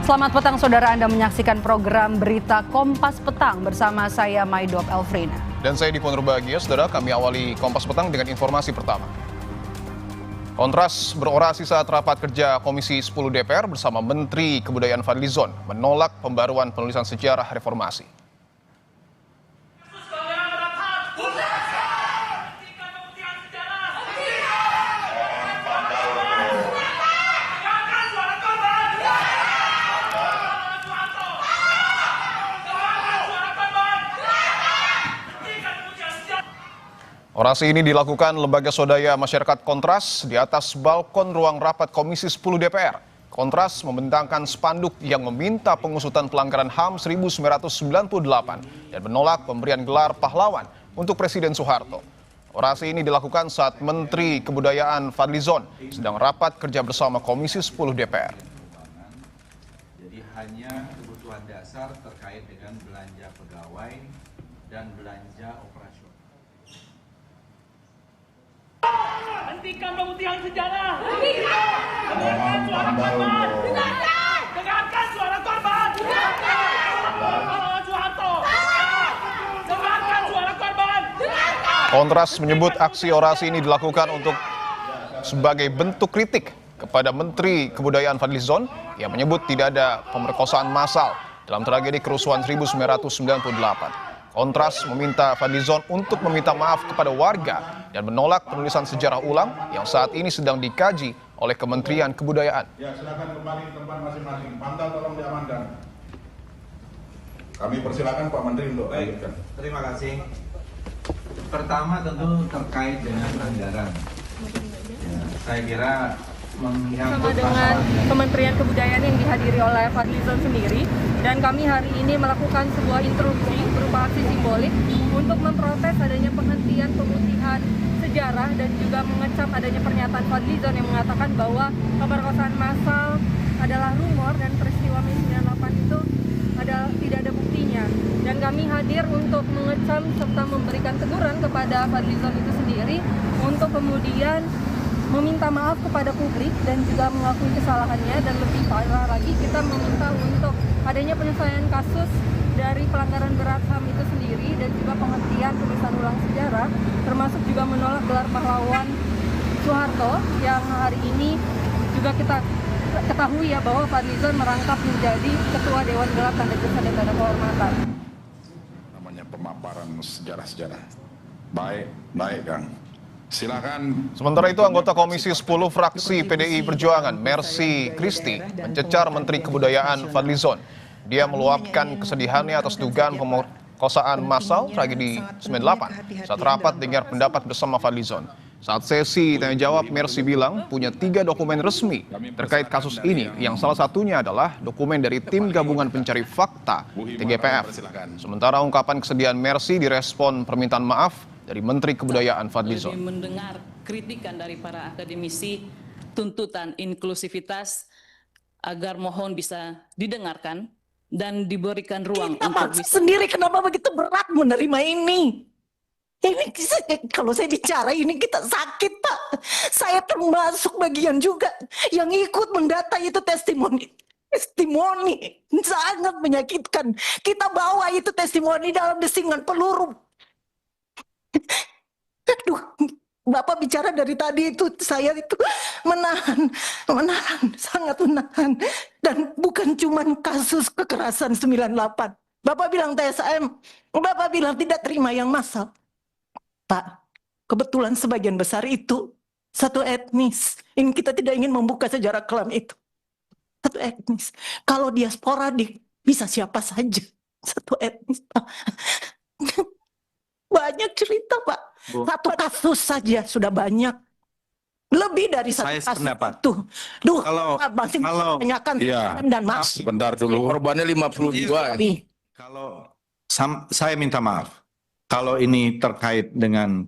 Selamat petang saudara, Anda menyaksikan program Berita Kompas Petang bersama saya Maidop Elfrina. Dan saya Dipon Rubagia, saudara, kami awali Kompas Petang dengan informasi pertama. Kontras berorasi saat rapat kerja Komisi 10 DPR bersama Menteri Kebudayaan Fadlizon menolak pembaruan penulisan sejarah reformasi. Orasi ini dilakukan Lembaga Swadaya Masyarakat Kontras di atas balkon ruang rapat Komisi 10 DPR. Kontras membentangkan spanduk yang meminta pengusutan pelanggaran HAM 1998 dan menolak pemberian gelar pahlawan untuk Presiden Soeharto. Orasi ini dilakukan saat Menteri Kebudayaan Fadlizon sedang rapat kerja bersama Komisi 10 DPR. Jadi hanya kebutuhan dasar terkait dengan belanja pegawai dan belanja operasional. Hentikan pemutihan sejarah. Dengarkan suara korban. Dengarkan suara korban. Soeharto. Dengarkan suara korban. Kontras menyebut aksi orasi ini dilakukan untuk sebagai bentuk kritik kepada Menteri Kebudayaan Fadlizon yang menyebut tidak ada pemerkosaan massal dalam tragedi kerusuhan 1998. Kontras meminta Fadlizon untuk meminta maaf kepada warga dan menolak penulisan sejarah ulang yang saat ini sedang dikaji oleh Kementerian Kebudayaan. Ya, silakan kembali ke tempat masing-masing. Pantau tolong diamankan. Kami persilakan Pak Menteri untuk lanjutkan. Terima kasih. Pertama tentu terkait dengan anggaran. Ya, saya kira sama dengan Kementerian Kebudayaan yang dihadiri oleh Fadlizon sendiri, dan kami hari ini melakukan sebuah interupsi berupa aksi simbolik untuk memprotes adanya penghentian pemutihan sejarah dan juga mengecam adanya pernyataan Fadlizon yang mengatakan bahwa pemerkosaan massal adalah rumor dan peristiwa Mei 98 itu tidak ada buktinya. Dan kami hadir untuk mengecam serta memberikan teguran kepada Fadlizon itu sendiri untuk kemudian meminta maaf kepada publik dan juga mengakui kesalahannya, dan lebih parah lagi kita meminta untuk adanya penyelesaian kasus dari pelanggaran berat HAM itu sendiri dan juga penghentian penulisan ulang sejarah, termasuk juga menolak gelar pahlawan Soeharto yang hari ini juga kita ketahui ya bahwa Fadlizon merangkap menjadi Ketua Dewan Gelar Tanda Jasa dan Tanda Kehormatan. Namanya pemaparan sejarah-sejarah. Baik Kang. Silakan. Sementara itu, anggota Komisi 10 fraksi PDI Perjuangan, Mercy Christy, mencecar Menteri Kebudayaan Fadlizon. Dia meluapkan kesedihannya atas dugaan pemerkosaan massal tragedi 98 saat rapat dengar pendapat bersama Fadlizon. Saat sesi tanya jawab, Mercy bilang punya 3 dokumen resmi terkait kasus ini, yang salah satunya adalah dokumen dari Tim Gabungan Pencari Fakta TGPF. Sementara ungkapan kesedihan Mercy direspon permintaan maaf dari Menteri Kebudayaan Fadlizon. Mendengar kritikan dari para akademisi, tuntutan inklusivitas agar mohon bisa didengarkan dan diberikan ruang untuk bisa sendiri. Kenapa begitu berat menerima ini? Ini kalau saya bicara ini kita sakit, Pak. Saya termasuk bagian juga yang ikut mendata itu testimoni sangat menyakitkan. Kita bawa itu testimoni dalam desingan peluru. Aduh, Bapak bicara dari tadi itu saya itu menahan, sangat menahan. Dan bukan cuma kasus kekerasan 98. Bapak bilang TSM, Bapak bilang tidak terima yang massal. Pak, kebetulan sebagian besar itu satu etnis. Ini kita tidak ingin membuka sejarah kelam itu. Satu etnis. Kalau dia sporadik, bisa siapa saja. Satu etnis, Pak. Banyak cerita, Pak. Bu, satu kasus saja sudah banyak. Lebih dari satu kasus itu. Duh, masih tanyakan iya, dan maaf. Sebentar dulu. Korbannya 52. Kalau saya minta maaf. Kalau ini terkait dengan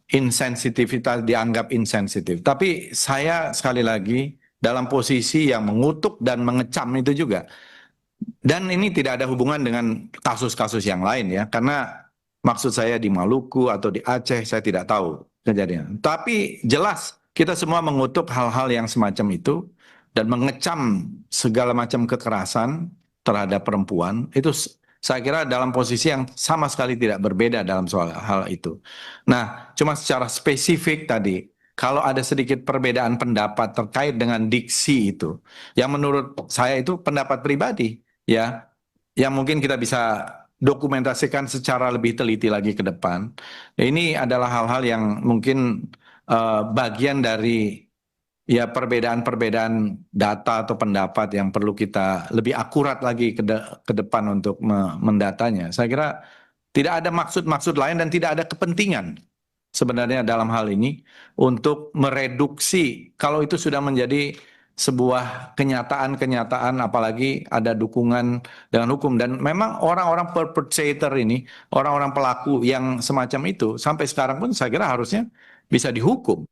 insensitivitas, dianggap insensitif. Tapi saya sekali lagi dalam posisi yang mengutuk dan mengecam itu juga. Dan ini tidak ada hubungan dengan kasus-kasus yang lain ya. Karena maksud saya di Maluku atau di Aceh, saya tidak tahu kejadian. Tapi jelas kita semua mengutuk hal-hal yang semacam itu. dan mengecam segala macam kekerasan terhadap perempuan, itu saya kira dalam posisi yang sama sekali tidak berbeda dalam soal hal itu. Nah, cuma secara spesifik tadi, kalau ada sedikit perbedaan pendapat terkait dengan diksi itu, yang menurut saya itu pendapat pribadi, ya, yang mungkin kita bisa dokumentasikan secara lebih teliti lagi ke depan. Ini adalah hal-hal yang mungkin bagian dari ya perbedaan-perbedaan data atau pendapat yang perlu kita lebih akurat lagi ke depan untuk mendatanya. Saya kira tidak ada maksud-maksud lain dan tidak ada kepentingan sebenarnya dalam hal ini untuk mereduksi kalau itu sudah menjadi sebuah kenyataan-kenyataan, apalagi ada dukungan dengan hukum. Dan memang orang-orang perpetrator ini, orang-orang pelaku yang semacam itu sampai sekarang pun saya kira harusnya bisa dihukum.